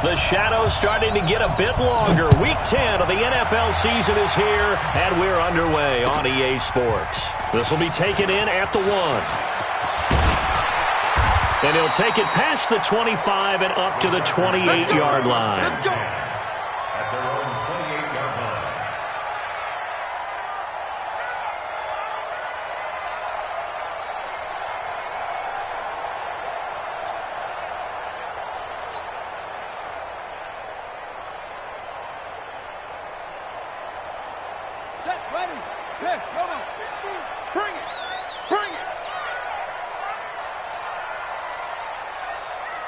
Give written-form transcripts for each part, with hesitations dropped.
The shadow's starting to get a bit longer. Week 10 of the NFL season is here, and we're underway on EA Sports. This will be taken in at the 1. And he'll take it past the 25 and up to the 28-yard line. Let's go. At their own 28-yard line. Set, ready. There, come on. Bring it. Bring it.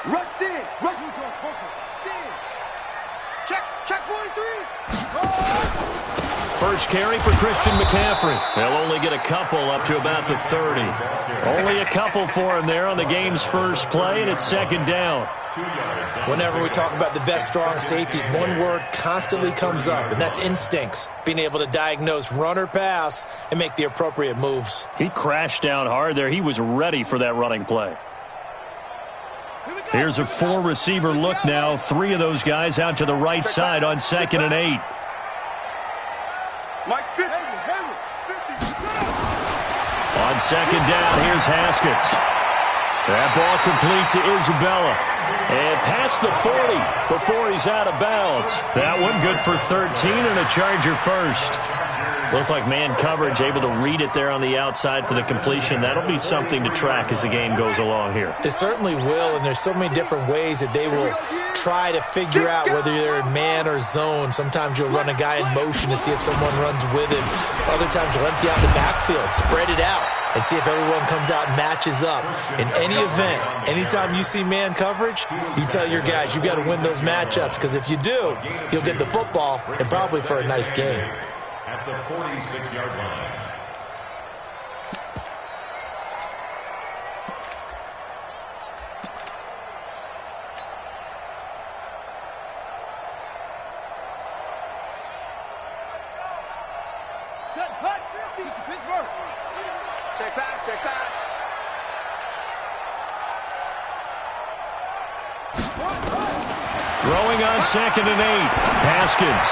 Rush in. Rush into a poker. In. Check 43. First carry for Christian McCaffrey. They'll only get a couple up to about the 30. Only a couple for him there on the game's first play, and it's second down. Whenever we talk about the best strong safeties, one word constantly comes up, and that's instincts. Being able to diagnose run or pass and make the appropriate moves. He crashed down hard there. He was ready for that running play. Here's a 4-receiver look now. 3 of those guys out to the right side on 2nd and 8. On 2nd down, here's Haskins. That ball complete to Isabella. And past the 40 before he's out of bounds. That one good for 13 and a Charger first. Looked like man coverage, able to read it there on the outside for the completion. That'll be something to track as the game goes along here. It certainly will, and there's so many different ways that they will try to figure out whether they're in man or zone. Sometimes you'll run a guy in motion to see if someone runs with him. Other times you'll empty out the backfield, spread it out, and see if everyone comes out and matches up. In any event, anytime you see man coverage, you tell your guys you got to win those matchups, because if you do, you'll get the football and probably for a nice game. At the 46-yard line. Set, hut, 50, Pittsburgh. Check back, check back. Throwing on 2nd and 8. Haskins.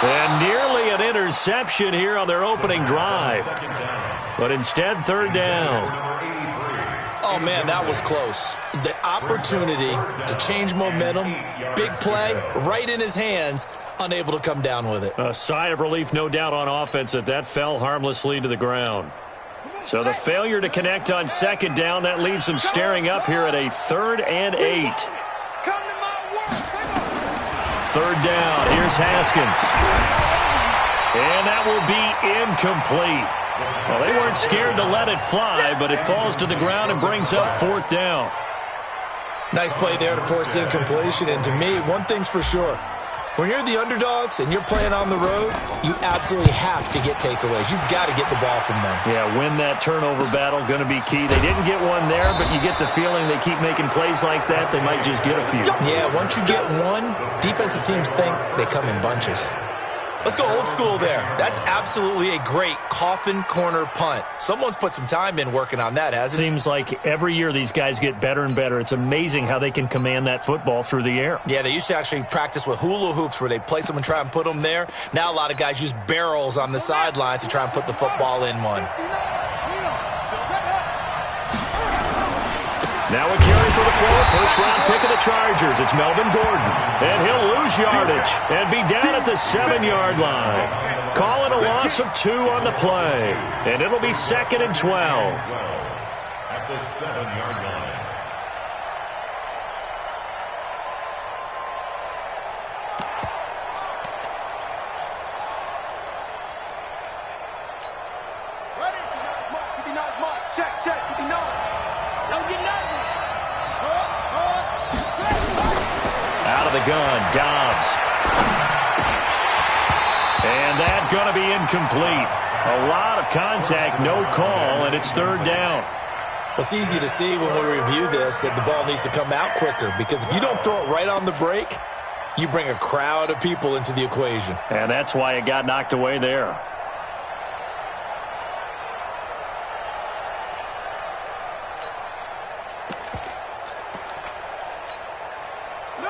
And nearly an interception here on their opening drive. But instead, 3rd down. Oh, man, that was close. The opportunity to change momentum, big play, right in his hands, unable to come down with it. A sigh of relief, no doubt, on offense that fell harmlessly to the ground. So the failure to connect on 2nd down, that leaves him staring up here at a 3rd and 8. 3rd down, here's Haskins. And that will be incomplete. Well, they weren't scared to let it fly, but it falls to the ground and brings up 4th down. Nice play there to force the incompletion. And to me, one thing's for sure. When you're the underdogs and you're playing on the road, you absolutely have to get takeaways. You've got to get the ball from them. Yeah, win that turnover battle, going to be key. They didn't get one there, but you get the feeling they keep making plays like that, they might just get a few. Yeah, once you get one, defensive teams think they come in bunches. Let's go old school there. That's absolutely a great coffin corner punt. Someone's put some time in working on that, hasn't it? Seems like every year these guys get better and better. It's amazing how they can command that football through the air. Yeah, they used to actually practice with hula hoops where they place them and try and put them there. Now a lot of guys use barrels on the sidelines to try and put the football in one. Now a carry for the floor. First round pick of the Chargers. It's Melvin Gordon. And he'll lose yardage and be down at the 7-yard line. Calling a loss of 2 on the play. And it'll be 2nd and 12. At the 7-yard line. Ready? 59 mark. Check, 59. Don't get nervous. Out of the gun, Dobbs. And that's going to be incomplete. A lot of contact, no call, and it's 3rd down. Well, it's easy to see when we review this that the ball needs to come out quicker, because if you don't throw it right on the break, you bring a crowd of people into the equation. And that's why it got knocked away there.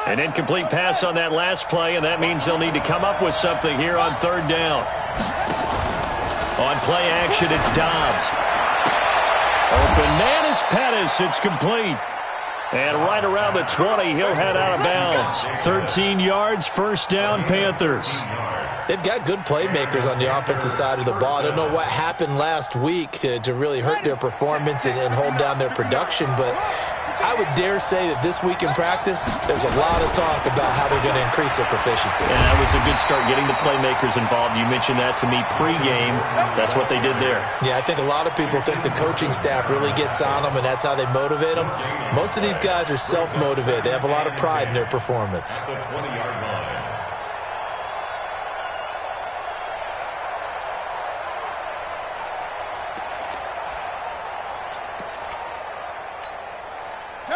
An incomplete pass on that last play, and that means they'll need to come up with something here on third down. On play action, it's Dobbs. Open man is Pettis. It's complete. And right around the 20, he'll head out of bounds. 13 yards, first down, Panthers. They've got good playmakers on the offensive side of the ball. I don't know what happened last week to really hurt their performance and hold down their production, but I would dare say that this week in practice, there's a lot of talk about how they're going to increase their proficiency. And that was a good start, getting the playmakers involved. You mentioned that to me pregame. That's what they did there. Yeah, I think a lot of people think the coaching staff really gets on them, and that's how they motivate them. Most of these guys are self-motivated. They have a lot of pride in their performance. The 20-yard line.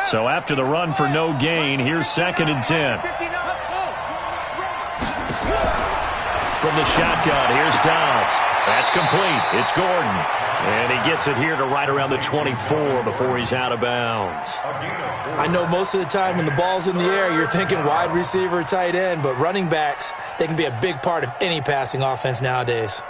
So after the run for no gain, here's 2nd and 10. From the shotgun, here's Dobbs. That's complete. It's Gordon. And he gets it here to right around the 24 before he's out of bounds. I know most of the time when the ball's in the air, you're thinking wide receiver, tight end, but running backs, they can be a big part of any passing offense nowadays.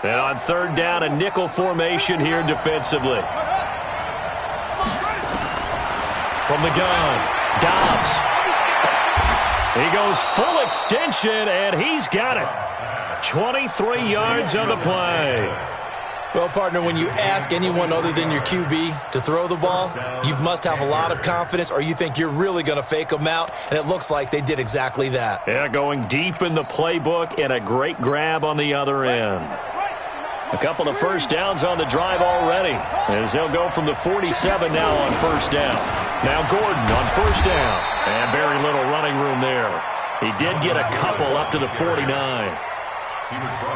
And on third down, a nickel formation here defensively. From the gun, Dobbs. He goes full extension, and he's got it. 23 yards on the play. Well, partner, when you ask anyone other than your QB to throw the ball, you must have a lot of confidence, or you think you're really going to fake them out, and it looks like they did exactly that. Yeah, going deep in the playbook and a great grab on the other end. A couple of first downs on the drive already, as they'll go from the 47 now on first down. Now Gordon on first down, and very little running room there. He did get a couple up to the 49.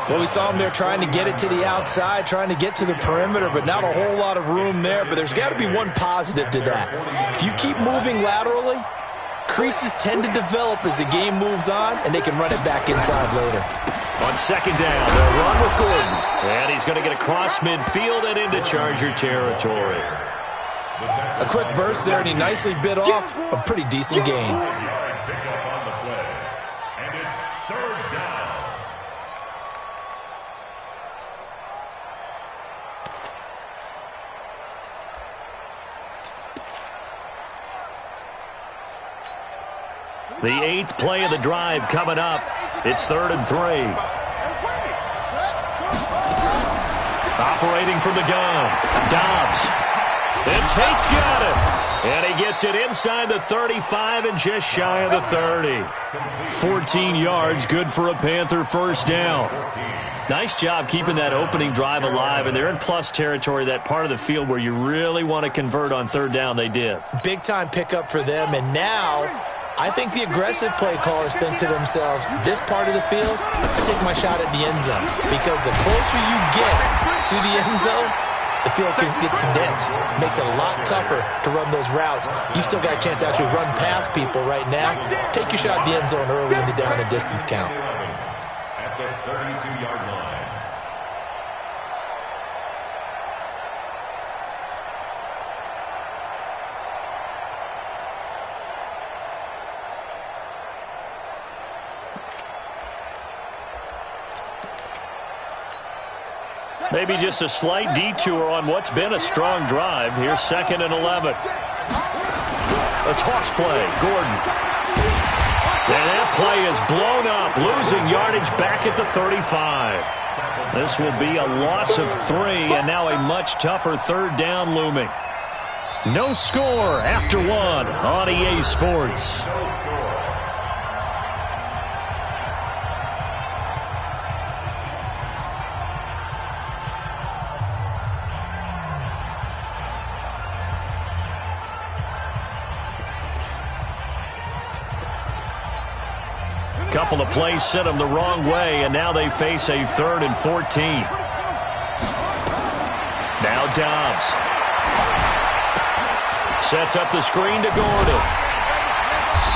Well, we saw him there trying to get it to the outside, trying to get to the perimeter, but not a whole lot of room there. But there's got to be one positive to that. If you keep moving laterally, creases tend to develop as the game moves on, and they can run it back inside later. On second down, they'll run with Gordon. And he's going to get across midfield and into Charger territory. A quick burst there, and he nicely bit off a pretty decent gain. Pickup on the play. And it's third down. The 8th play of the drive coming up. It's 3rd and 3. Operating from the gun, Dobbs. And Tate's got it. And he gets it inside the 35 and just shy of the 30. 14 yards, good for a Panther first down. Nice job keeping that opening drive alive, and they're in plus territory, that part of the field where you really want to convert on third down. They did. Big-time pickup for them, and now I think the aggressive play callers think to themselves, this part of the field, I take my shot at the end zone. Because the closer you get to the end zone, the field gets condensed. It makes it a lot tougher to run those routes. You still got a chance to actually run past people right now. Take your shot at the end zone early in the down and distance count. At the 32-yard line. Maybe just a slight detour on what's been a strong drive. Here's 2nd and 11. A toss play, Gordon. And that play is blown up, losing yardage back at the 35. This will be a loss of 3, and now a much tougher third down looming. No score after 1 on EA Sports. Couple of plays sent them the wrong way, and now they face a 3rd and 14. Now Dobbs sets up the screen to Gordon.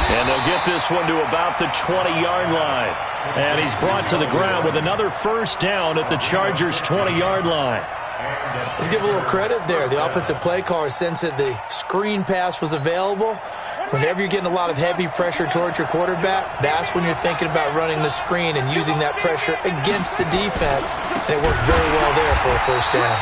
And they'll get this one to about the 20-yard line. And he's brought to the ground with another first down at the Chargers' 20-yard line. Let's give a little credit there. The offensive play caller sensed that the screen pass was available. Whenever you're getting a lot of heavy pressure towards your quarterback, that's when you're thinking about running the screen and using that pressure against the defense. And it worked very well there for a first down.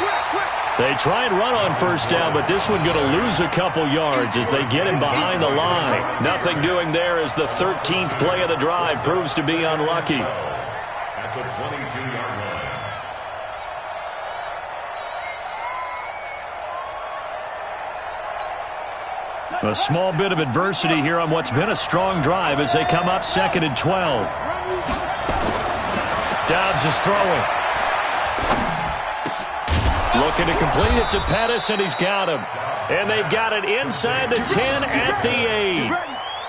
They try and run on first down, but this one going to lose a couple yards as they get him behind the line. Nothing doing there as the 13th play of the drive proves to be unlucky. At the 22-yard line. A small bit of adversity here on what's been a strong drive as they come up 2nd and 12. Dobbs is throwing. Looking to complete it to Pettis, and he's got him. And they've got it inside the 10 at the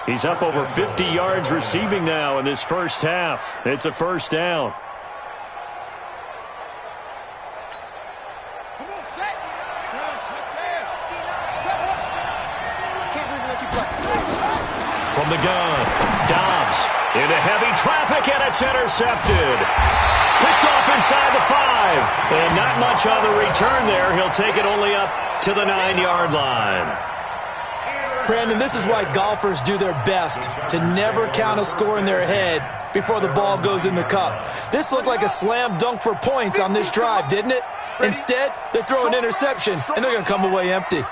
8. He's up over 50 yards receiving now in this first half. It's a first down. From the gun, Dobbs into heavy traffic, and it's intercepted. Picked off inside the 5. And not much on the return there. He'll take it only up to the 9-yard line. Brandon, this is why golfers do their best to never count a score in their head before the ball goes in the cup. This looked like a slam dunk for points on this drive, didn't it? Instead, they throw an interception, and they're going to come away empty.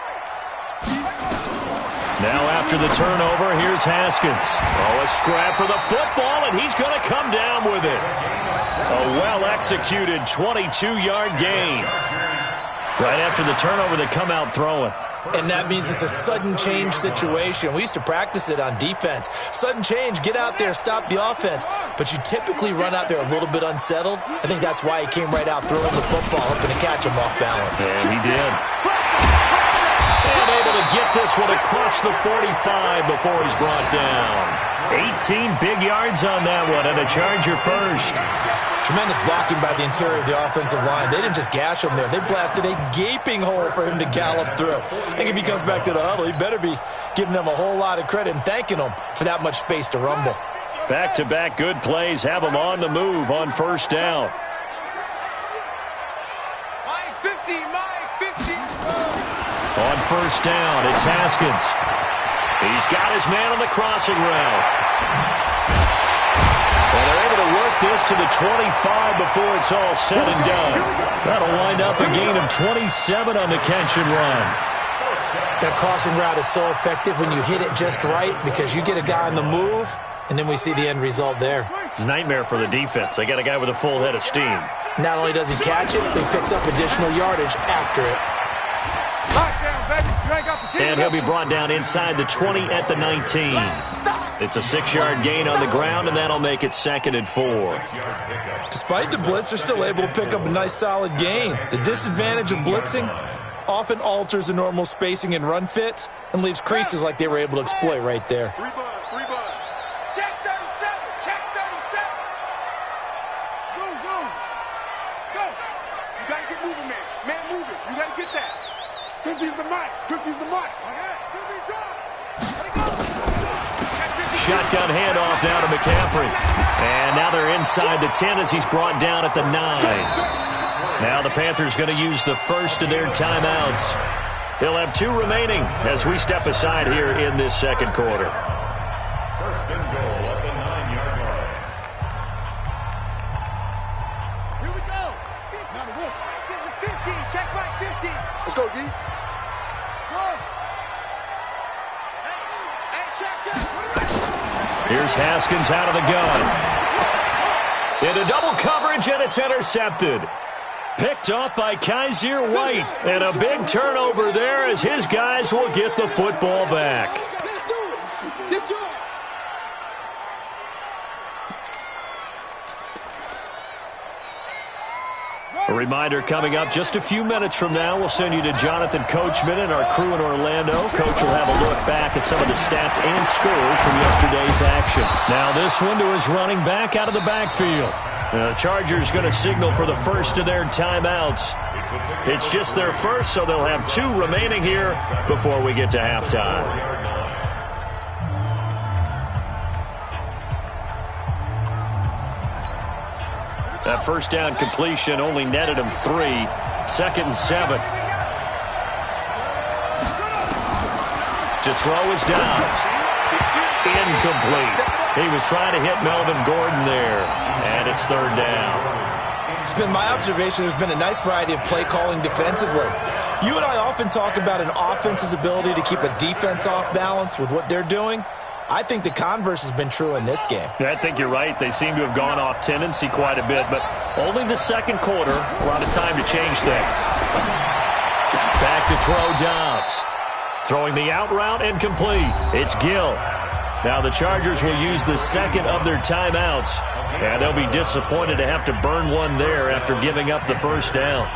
Now after the turnover, here's Haskins. Oh, a scrap for the football, and he's going to come down with it. A well-executed 22-yard gain. Right after the turnover, they come out throwing. And that means it's a sudden change situation. We used to practice it on defense. Sudden change, get out there, stop the offense. But you typically run out there a little bit unsettled. I think that's why he came right out throwing the football, hoping to catch him off balance. And he did. And able to get this one across the 45 before he's brought down. 18 big yards on that one, and a Charger first. Tremendous blocking by the interior of the offensive line. They didn't just gash him there. They blasted a gaping hole for him to gallop through. I think if he comes back to the huddle, he better be giving them a whole lot of credit and thanking them for that much space to rumble. Back-to-back good plays have him on the move on first down. On first down, it's Haskins. He's got his man on the crossing route. And they're able to work this to the 25 before it's all said and done. That'll wind up a gain of 27 on the catch and run. That crossing route is so effective when you hit it just right because you get a guy on the move, and then we see the end result there. It's a nightmare for the defense. They got a guy with a full head of steam. Not only does he catch it, but he picks up additional yardage after it. And he'll be brought down inside the 20 at the 19. It's a 6-yard gain on the ground, and that'll make it 2nd and 4. Despite the blitz, they're still able to pick up a nice solid gain. The disadvantage of blitzing often alters the normal spacing and run fits and leaves creases like they were able to exploit right there. Check 37, check 37. Go. Go. You got to get moving, man. Man, move it. You got to get that. 50's the mark. 50's the mark. Shotgun handoff now to McCaffrey. And now they're inside the 10 as he's brought down at the 9. Now the Panthers going to use the first of their timeouts. They'll have 2 remaining as we step aside here in this second quarter. First and goal at the 9-yard line. Here we go. Now the wolf. 50. Check back 50. Let's go, D. Go. Hey, check. Here's Haskins out of the gun. Into double coverage, and it's intercepted. Picked off by Kaiser White. And a big turnover there as his guys will get the football back. Let's do it. Let's do it. A reminder coming up just a few minutes from now. We'll send you to Jonathan Coachman and our crew in Orlando. Coach will have a look back at some of the stats and scores from yesterday's action. Now this one to his running back out of the backfield. The Chargers going to signal for the first of their timeouts. It's just their first, so they'll have 2 remaining here before we get to halftime. That first down completion only netted him 3. 2nd and 7. To throw is down. Incomplete. He was trying to hit Melvin Gordon there, and it's 3rd down. It's been my observation there's been a nice variety of play calling defensively. You and I often talk about an offense's ability to keep a defense off balance with what they're doing. I think the converse has been true in this game. I think you're right. They seem to have gone off tendency quite a bit, but only the 2nd quarter. A lot of time to change things. Back to throw Dobbs. Throwing the out route and complete. It's Gill. Now the Chargers will use the 2nd of their timeouts, and they'll be disappointed to have to burn one there after giving up the 1st down.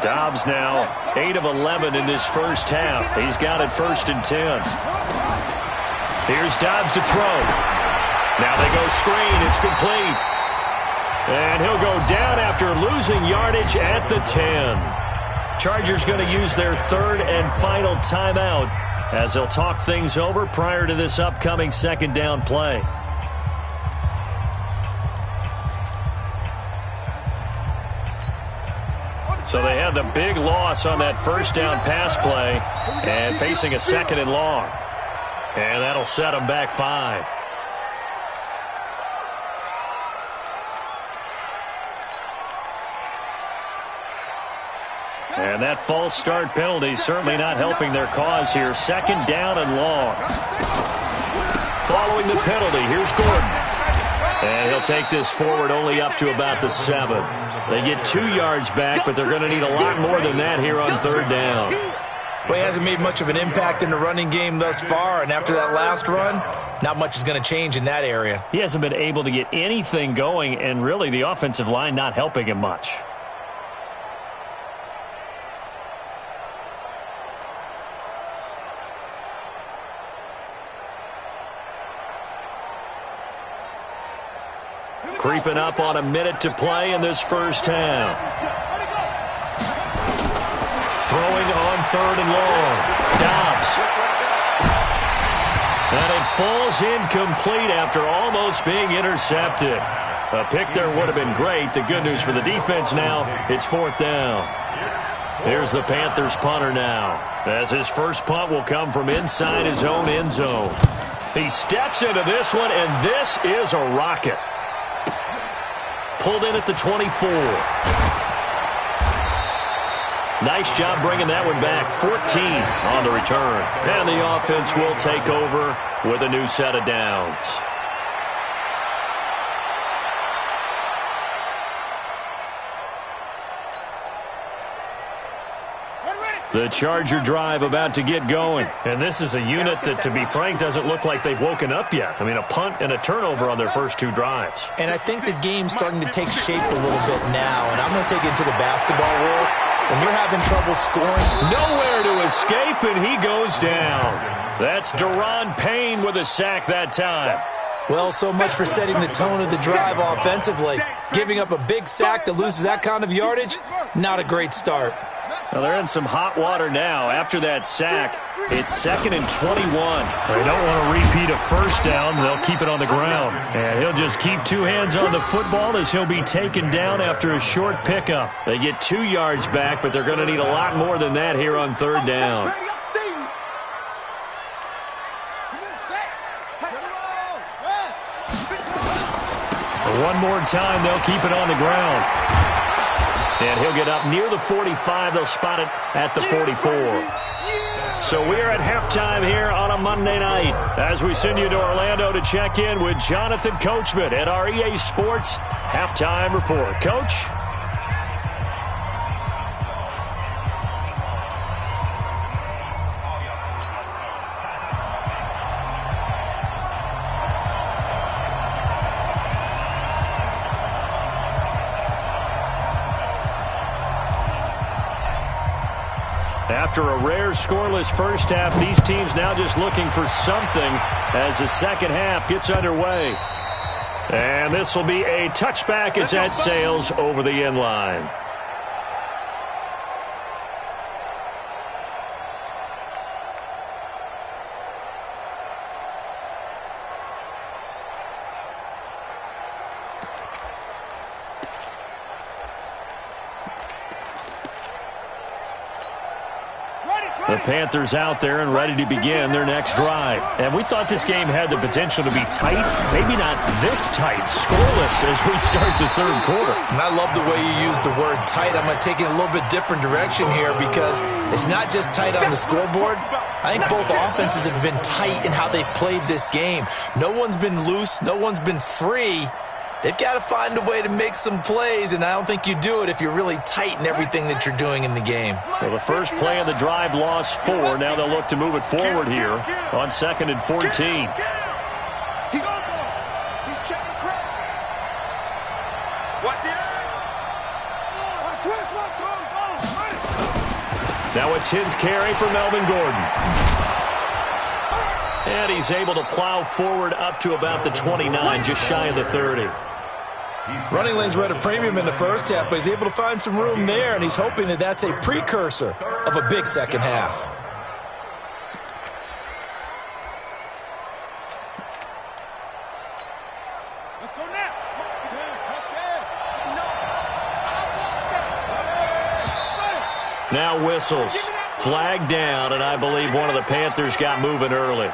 Dobbs now 8 of 11 in this first half. He's got it 1st and 10. Here's Dobbs to throw. Now they go screen. It's complete. And he'll go down after losing yardage at the 10. Chargers going to use their 3rd and final timeout as they'll talk things over prior to this upcoming 2nd down play. So they had the big loss on that 1st down pass play and facing a 2nd and long. And that'll set them back 5. And that false start penalty certainly not helping their cause here. 2nd down and long. Following the penalty, here's Gordon. And he'll take this forward only up to about the 7. They get 2 yards back, but they're going to need a lot more than that here on 3rd down. Well, he hasn't made much of an impact in the running game thus far, and after that last run, not much is going to change in that area. He hasn't been able to get anything going, and really the offensive line not helping him much. Creeping up on a minute to play in this first half. Throwing on 3rd and long. Dobbs. And it falls incomplete after almost being intercepted. A pick there would have been great. The good news for the defense now, it's 4th down. Here's the Panthers punter now, as his first punt will come from inside his own end zone. He steps into this one, and this is a rocket. Pulled in at the 24. Nice job bringing that one back. 14 on the return. And the offense will take over with a new set of downs. The Charger drive about to get going. And this is a unit that, to be frank, doesn't look like they've woken up yet. I mean, a punt and a turnover on their first 2 drives. And I think the game's starting to take shape a little bit now. And I'm going to take it to the basketball world. When you're having trouble scoring, nowhere to escape, and he goes down. That's Deron Payne with a sack that time. Well, so much for setting the tone of the drive offensively. Giving up a big sack that loses that kind of yardage, not a great start. Well, they're in some hot water now. After that sack, it's 2nd and 21. They don't want to repeat a 1st down. They'll keep it on the ground. And he'll just keep 2 hands on the football as he'll be taken down after a short pickup. They get 2 yards back, but they're going to need a lot more than that here on 3rd down. One more time, they'll keep it on the ground. And he'll get up near the 45. They'll spot it at the 44. So we're at halftime here on a Monday night as we send you to Orlando to check in with Jonathan Coachman at our EA Sports Halftime Report. Coach? After a rare scoreless first half, these teams now just looking for something as the second half gets underway. And this will be a touchback as that sails over the end line. The Panthers out there and ready to begin their next drive. And we thought this game had the potential to be tight. Maybe not this tight, scoreless as we start the third quarter. And I love the way you use the word tight. I'm going to take it in a little bit different direction here because it's not just tight on the scoreboard. I think both offenses have been tight in how they've played this game. No one's been loose. No one's been free. They've got to find a way to make some plays, and I don't think you do it if you're really tight in everything that you're doing in the game. Well, the first play of the drive lost 4. Now they'll look to move it forward here on 2nd and 14. He's on ball. He's checking crowd. Watch the Now a 10th carry for Melvin Gordon. And he's able to plow forward up to about the 29, just shy of the 30. Running lanes were at a premium in the first half, but he's able to find some room there, and he's hoping that that's a precursor of a big second half. Let's go now. Now whistles. Flag down, and I believe one of the Panthers got moving early.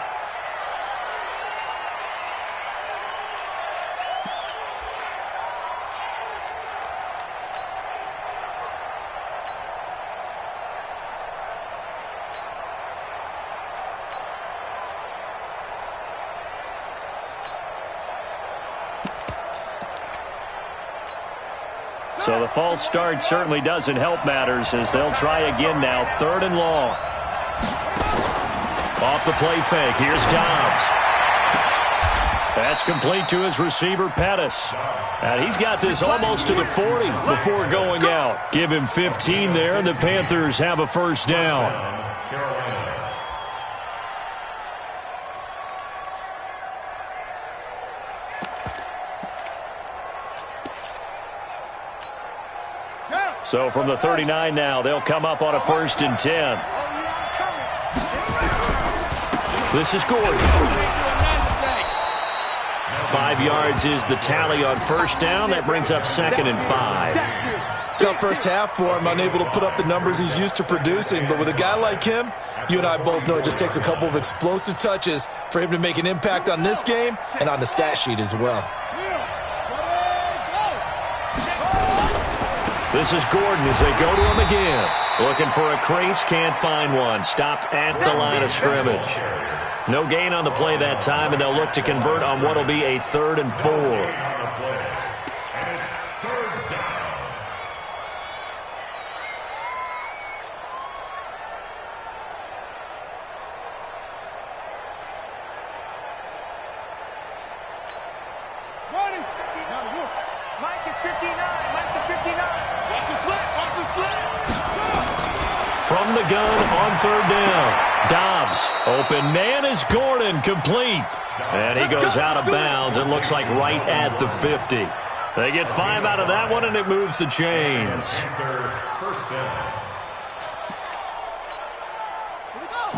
So the false start certainly doesn't help matters as they'll try again now. 3rd and long. Off the play fake. Here's Dobbs. That's complete to his receiver, Pettis. And he's got this almost to the 40 before going out. Give him 15 there, and the Panthers have a first down. So from the 39 now, they'll come up on a 1st and 10. This is Gordon. 5 yards is the tally on first down. That brings up 2nd and 5. Tough first half for him, unable to put up the numbers he's used to producing. But with a guy like him, you and I both know it just takes a couple of explosive touches for him to make an impact on this game and on the stat sheet as well. This is Gordon as they go to him again. Looking for a crease, can't find one. Stopped at the line of scrimmage. No gain on the play that time, and they'll look to convert on what will be a 3rd and 4. From the gun on 3rd down. Dobbs, open man is Gordon, complete. And he goes out of bounds and looks like right at the 50. They get 5 out of that one, and it moves the chains.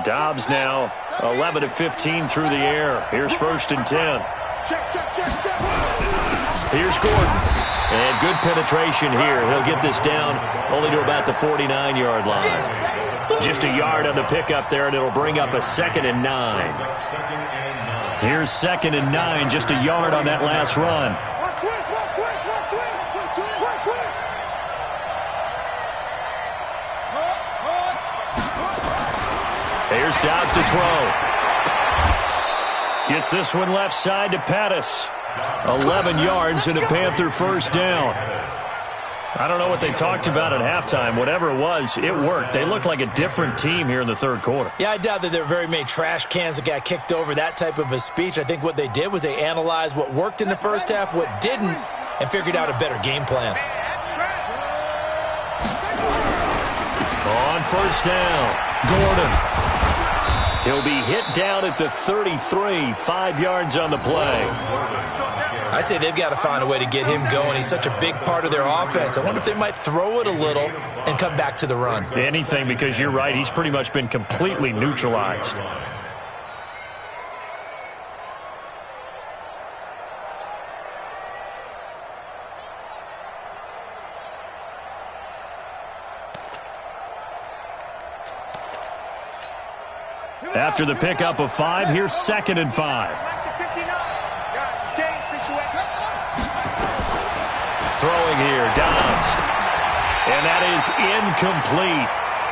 Dobbs now 11 of 15 through the air. Here's 1st and 10. Here's Gordon. And good penetration here. He'll get this down only to about the 49-yard line. Just a yard on the pickup there, and it'll bring up a 2nd and 9. Here's 2nd and 9, just a yard on that last run. Here's Dobbs to throw. Gets this one left side to Pettis. 11 yards and a Panther first down. I don't know what they talked about at halftime. Whatever it was, it worked. They looked like a different team here in the third quarter. Yeah, I doubt that there were very many trash cans that got kicked over, that type of a speech. I think what they did was they analyzed what worked in the first half, what didn't, and figured out a better game plan. On first down, Gordon. He'll be hit down at the 33, 5 yards on the play. I'd say they've got to find a way to get him going. He's such a big part of their offense. I wonder if they might throw it a little and come back to the run. Anything, because you're right. He's pretty much been completely neutralized. After the pickup of 5, here's 2nd and 5. Throwing here, Dobbs. And that is incomplete.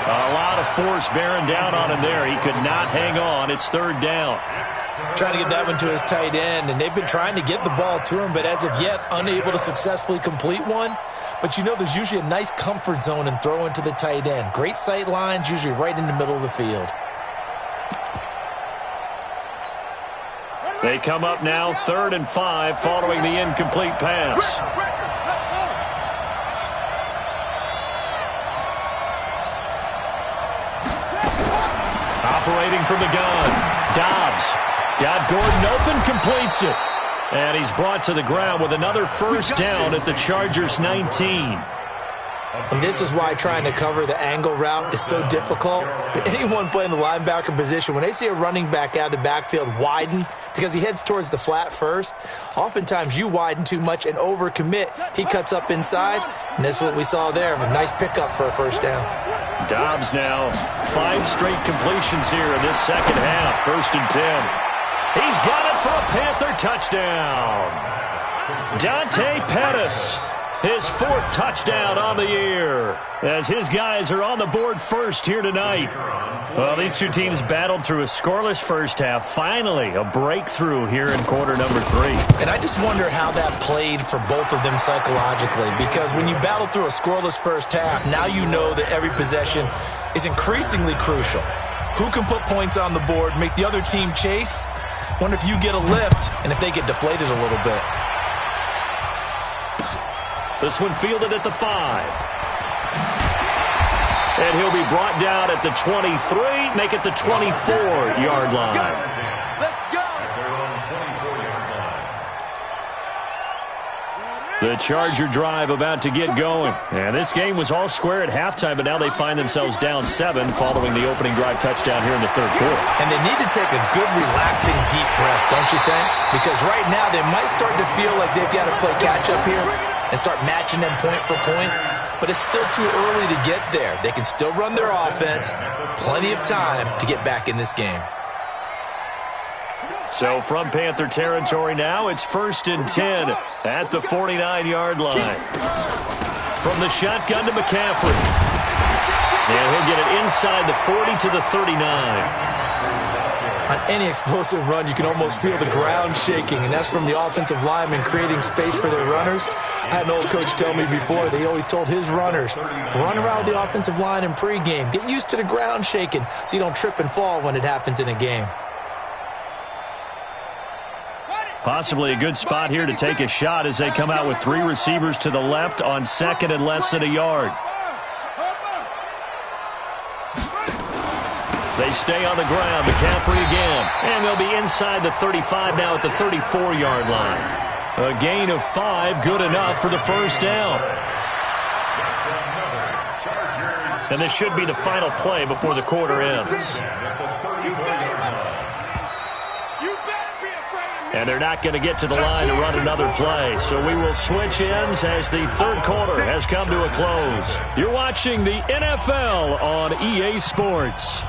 A lot of force bearing down on him there. He could not hang on. It's 3rd down. Trying to get that one to his tight end, and they've been trying to get the ball to him, but as of yet, unable to successfully complete one. But you know there's usually a nice comfort zone in throwing to the tight end. Great sight lines, usually right in the middle of the field. They come up now, 3rd and 5, following the incomplete pass. Operating from the gun, Dobbs got Gordon open, completes it. And he's brought to the ground with another 1st down at the Chargers' 19. And this is why trying to cover the angle route is so difficult. Anyone playing the linebacker position, when they see a running back out of the backfield widen, because he heads towards the flat first, oftentimes you widen too much and overcommit. He cuts up inside, and that's what we saw there. A nice pickup for a 1st down. Dobbs now 5 straight completions here in this 2nd half. 1st and 10. He's got it for a Panther touchdown. Dante Pettis. His 4th touchdown on the year, as his guys are on the board first here tonight. Well, these two teams battled through a scoreless 1st half. Finally, a breakthrough here in quarter number 3. And I just wonder how that played for both of them psychologically, because when you battle through a scoreless 1st half, now you know that every possession is increasingly crucial. Who can put points on the board, make the other team chase? Wonder if you get a lift and if they get deflated a little bit. This one fielded at the 5. And he'll be brought down at the 23, make it the 24-yard line. The Charger drive about to get going. And this game was all square at halftime, but now they find themselves down 7 following the opening drive touchdown here in the 3rd quarter. And they need to take a good, relaxing, deep breath, don't you think? Because right now they might start to feel like they've got to play catch-up here and start matching them point for point. But it's still too early to get there. They can still run their offense. Plenty of time to get back in this game. So from Panther territory now, it's 1st and 10 at the 49-yard line. From the shotgun to McCaffrey. And he'll get it inside the 40 to the 39. On any explosive run, you can almost feel the ground shaking, and that's from the offensive linemen creating space for their runners. I had an old coach tell me before, they always told his runners, run around the offensive line in pregame. Get used to the ground shaking so you don't trip and fall when it happens in a game. Possibly a good spot here to take a shot as they come out with 3 receivers to the left on 2nd and less than a yard. They stay on the ground. McCaffrey again. And they'll be inside the 35 now at the 34-yard line. A gain of 5, good enough for the 1st down. And this should be the final play before the quarter ends. And they're not going to get to the line to run another play. So we will switch ends as the 3rd quarter has come to a close. You're watching the NFL on EA Sports.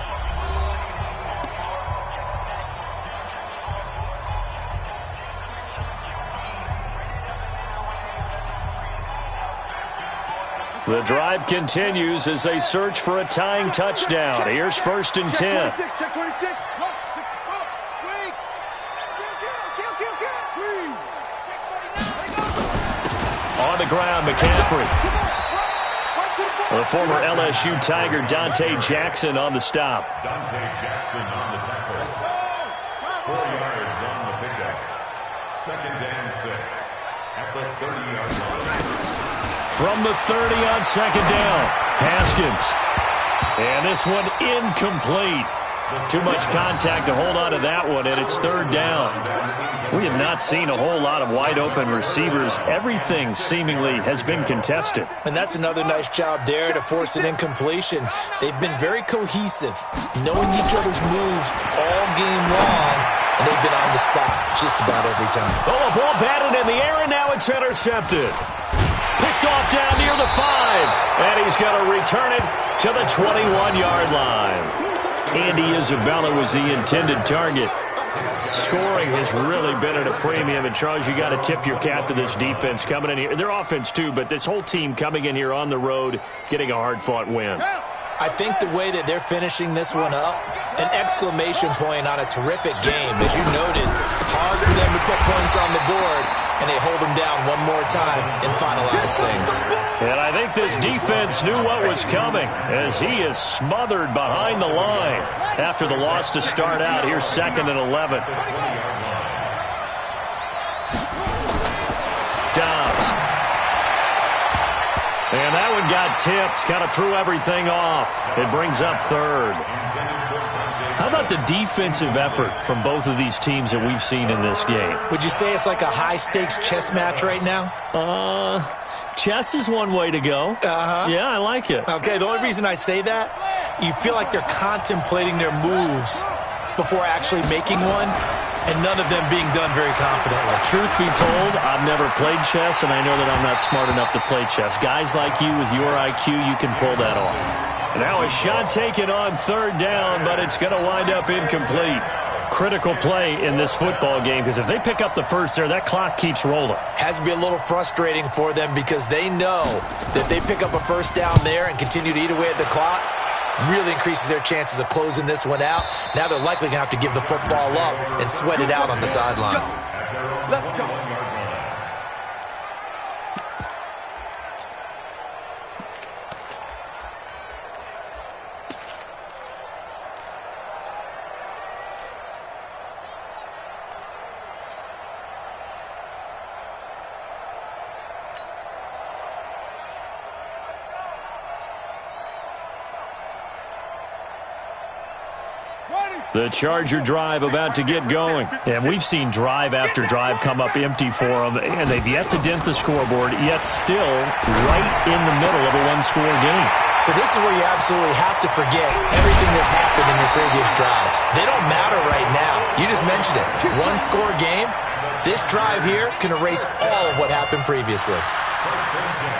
The drive continues as they search for a tying touchdown. Here's 1st and 10. On the ground, McCaffrey. The former LSU Tiger, Dante Jackson, on the stop. Dante Jackson on the tackle. 4 yards on the pickup. 2nd and 6 at the 30-yard line. From the 30 on 2nd down, Haskins. And this one incomplete. Too much contact to hold on to that one, and it's third down. We have not seen a whole lot of wide-open receivers. Everything seemingly has been contested. And that's another nice job there to force an incompletion. They've been very cohesive, knowing each other's moves all game long, and they've been on the spot just about every time. Oh, a ball batted in the air, and now it's intercepted. Picked off down near the 5, and he's going to return it to the 21-yard line. Andy Isabella was the intended target. Scoring has really been at a premium, and Charles, you got to tip your cap to this defense coming in here. Their offense, too, but this whole team coming in here on the road, getting a hard-fought win. I think the way that they're finishing this one up, an exclamation point on a terrific game. As you noted, hard for them to put points on the board, and they hold them down one more time and finalize things. And I think this defense knew what was coming as he is smothered behind the line after the loss to start out. Here's 2nd and 11. Dobbs. And that one got tipped, kind of threw everything off. It brings up third. How about the defensive effort from both of these teams that we've seen in this game? Would you say it's like a high-stakes chess match right now? Chess is one way to go. Yeah, I like it. Okay, the only reason I say that, you feel like they're contemplating their moves before actually making one, and none of them being done very confidently. Truth be told, I've never played chess, and I know that I'm not smart enough to play chess. Guys like you with your IQ, you can pull that off. Now a shot taken on third down, but it's going to wind up incomplete. Critical play in this football game, because if they pick up the first there, that clock keeps rolling. Has to be a little frustrating for them because they know that they pick up a first down there and continue to eat away at the clock, really increases their chances of closing this one out. Now they're likely going to have to give the football up and sweat it out on the sideline. Let's go. The Charger drive about to get going. And we've seen drive after drive come up empty for them, and they've yet to dent the scoreboard, yet still right in the middle of a one-score game. So this is where you absolutely have to forget everything that's happened in your previous drives. They don't matter right now. You just mentioned it. One-score game. This drive here can erase all of what happened previously.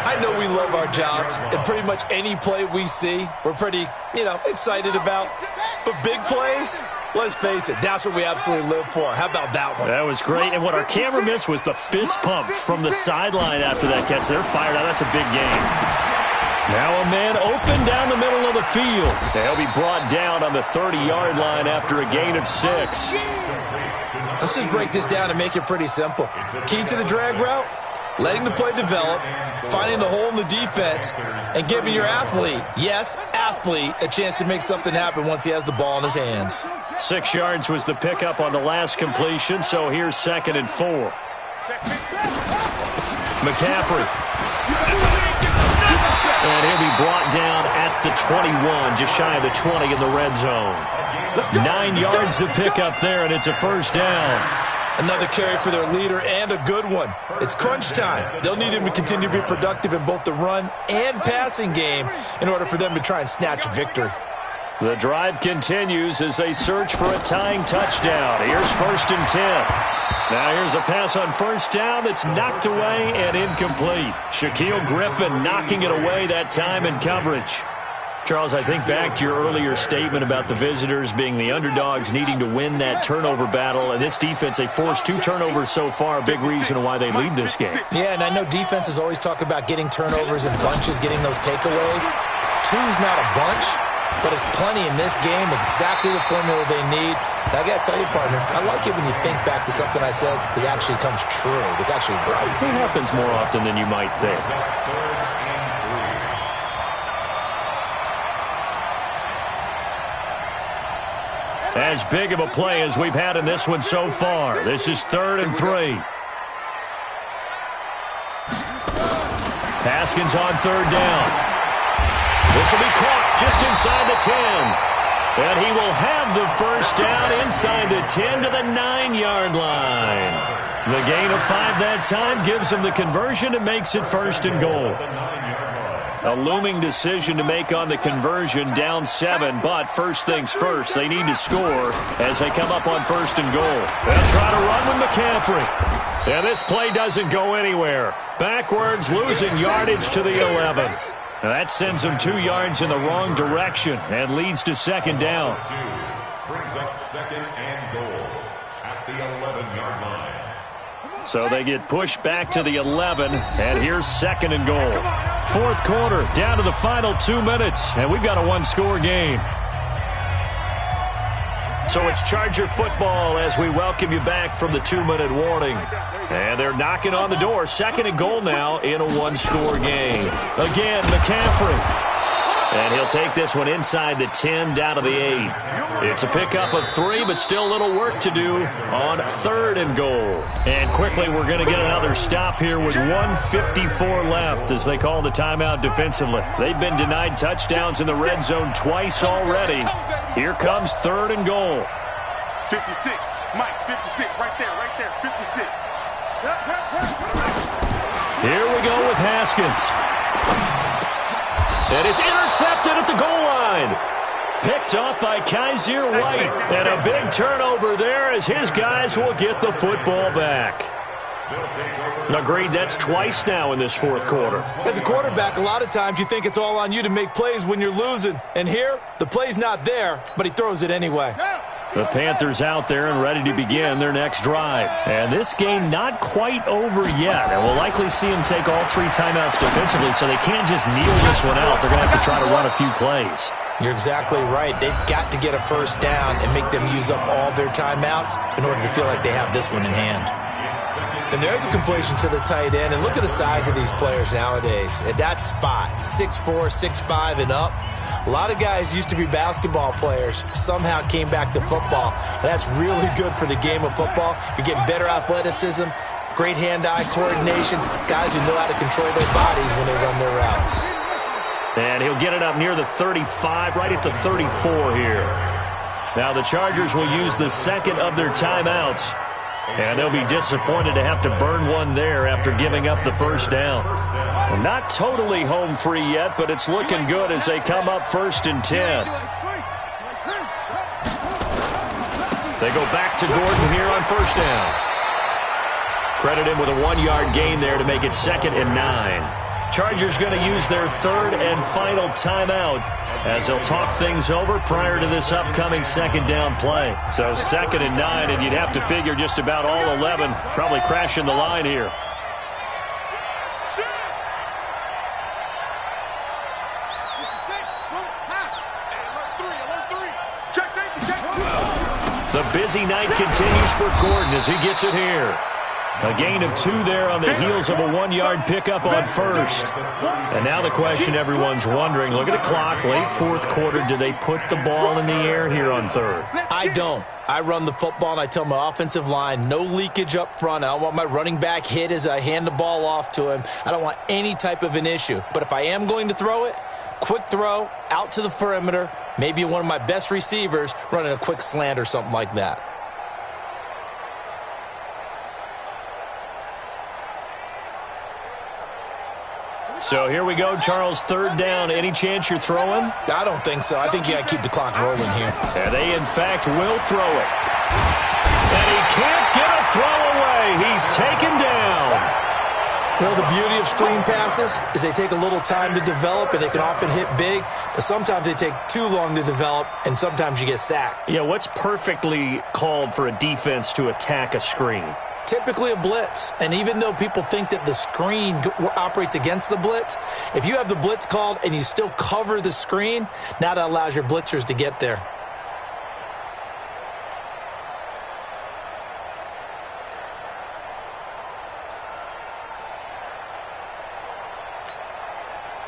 I know we love our jobs, and pretty much any play we see, we're pretty, excited about. But big plays, let's face it, that's what we absolutely live for. How about that one? That was great, and what our camera missed was the fist pump from the sideline after that catch. They're fired out. That's a big game. Now a man open down the middle of the field. They'll be brought down on the 30-yard line after a gain of 6. Let's just break this down and make it pretty simple. Key to the drag route? Letting the play develop, finding the hole in the defense, and giving your athlete, yes, athlete, a chance to make something happen once he has the ball in his hands. 6 yards was the pickup on the last completion, so here's 2nd and 4. McCaffrey. And he'll be brought down at the 21, just shy of the 20 in the red zone. 9 yards to pick up there, and it's a first down. Another carry for their leader, and a good one. It's crunch time. They'll need him to continue to be productive in both the run and passing game in order for them to try and snatch a victory. The drive continues as they search for a tying touchdown. Here's 1st and 10. Now here's a pass on first down that's knocked away and incomplete. Shaquille Griffin knocking it away that time in coverage. Charles, I think back to your earlier statement about the visitors being the underdogs needing to win that turnover battle. And this defense, they forced 2 turnovers so far, a big reason why they lead this game. Yeah, and I know defenses always talk about getting turnovers in bunches, getting those takeaways. 2's not a bunch, but it's plenty in this game, exactly the formula they need. And I got to tell you, partner, I like it when you think back to something I said that actually comes true. That's actually right. It happens more often than you might think. As big of a play as we've had in this one so far. This is 3rd and 3. Haskins on 3rd down. This will be caught just inside the 10. And he will have the first down inside the 10 to the 9-yard line. The gain of 5 that time gives him the conversion and makes it 1st and goal. A looming decision to make on the conversion, down 7, but first things first, they need to score as they come up on 1st and goal. They'll try to run with McCaffrey. And this play doesn't go anywhere. Backwards, losing yardage to the 11. Now that sends them 2 yards in the wrong direction and leads to 2nd down. Brings up 2nd and goal at the 11-yard line. So they get pushed back to the 11, and here's 2nd and goal. 4th quarter, down to the final 2 minutes, and we've got a 1-score game. So it's Charger football as we welcome you back from the 2-minute warning. And they're knocking on the door. 2nd and goal now in a 1-score game. Again, McCaffrey. And he'll take this one inside the 10 down to the 8. It's a pickup of 3, but still a little work to do on 3rd and goal. And quickly, we're going to get another stop here with 1:54 left as they call the timeout defensively. They've been denied touchdowns in the red zone twice already. Here comes 3rd and goal. 56. Mike, 56. Right there, 56. Here we go with Haskins. And it's intercepted at the goal line. Picked off by Kaiser White. And a big turnover there as his guys will get the football back. Agreed, that's twice now in this 4th quarter. As a quarterback, a lot of times you think it's all on you to make plays when you're losing. And here, the play's not there, but he throws it anyway. The Panthers out there and ready to begin their next drive. And this game not quite over yet. And we'll likely see them take all 3 timeouts defensively, so they can't just kneel this one out. They're going to have to try to run a few plays. You're exactly right. They've got to get a first down and make them use up all their timeouts in order to feel like they have this one in hand. And there's a completion to the tight end. And look at the size of these players nowadays. At that spot, 6'4", 6'5", and up. A lot of guys used to be basketball players, somehow came back to football. And that's really good for the game of football. You're getting better athleticism, great hand-eye coordination, guys who know how to control their bodies when they run their routes. And he'll get it up near the 35, right at the 34 here. Now the Chargers will use the 2nd of their timeouts. And they'll be disappointed to have to burn one there after giving up the first down. Well, not totally home free yet, but it's looking good as they come up 1st and 10. They go back to Gordon here on 1st down. Credit him with a 1-yard gain there to make it 2nd and 9. Chargers going to use their 3rd and final timeout as they'll talk things over prior to this upcoming 2nd down play. So 2nd and 9, and you'd have to figure just about all 11 probably crashing the line here. The busy night continues for Gordon as he gets it here. A gain of 2 there on the heels of a 1-yard pickup on 1st. And now the question everyone's wondering, look at the clock, late 4th quarter, do they put the ball in the air here on 3rd? I don't. I run the football and I tell my offensive line, no leakage up front. I don't want my running back hit as I hand the ball off to him. I don't want any type of an issue. But if I am going to throw it, quick throw, out to the perimeter, maybe one of my best receivers running a quick slant or something like that. So here we go, Charles, 3rd down. Any chance you're throwing? I don't think so. I think you got to keep the clock rolling here. And they, in fact, will throw it. And he can't get a throw away. He's taken down. Well, the beauty of screen passes is they take a little time to develop, and they can often hit big, but sometimes they take too long to develop, and sometimes you get sacked. Yeah, what's perfectly called for a defense to attack a screen? Typically a blitz, and even though people think that the screen operates against the blitz, if you have the blitz called and you still cover the screen, now that allows your blitzers to get there.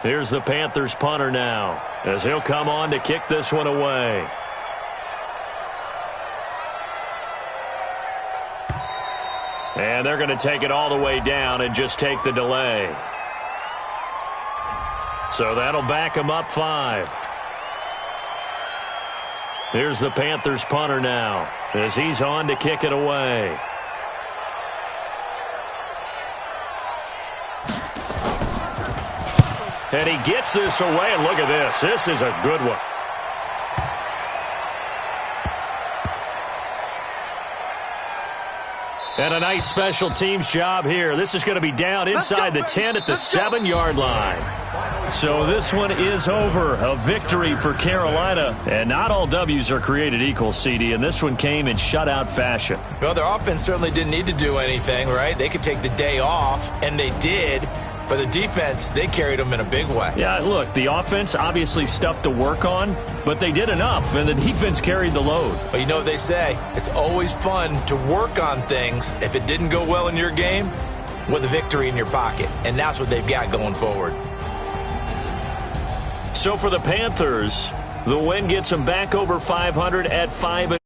Here's the Panthers punter now, as he'll come on to kick this one away. And they're going to take it all the way down and just take the delay. So that'll back them up 5. Here's the Panthers punter now as he's on to kick it away. And he gets this away, and look at this. This is a good one. And a nice special teams job here. This is going to be down inside the 10 at the 7-yard line. So this one is over. A victory for Carolina. And not all W's are created equal, CD, and this one came in shutout fashion. Well, their offense certainly didn't need to do anything, right? They could take the day off, and they did. But the defense, they carried them in a big way. Yeah, look, the offense, obviously stuff to work on, but they did enough, and the defense carried the load. But you know what they say, it's always fun to work on things if it didn't go well in your game with a victory in your pocket, and that's what they've got going forward. So for the Panthers, the win gets them back over 500 at 5.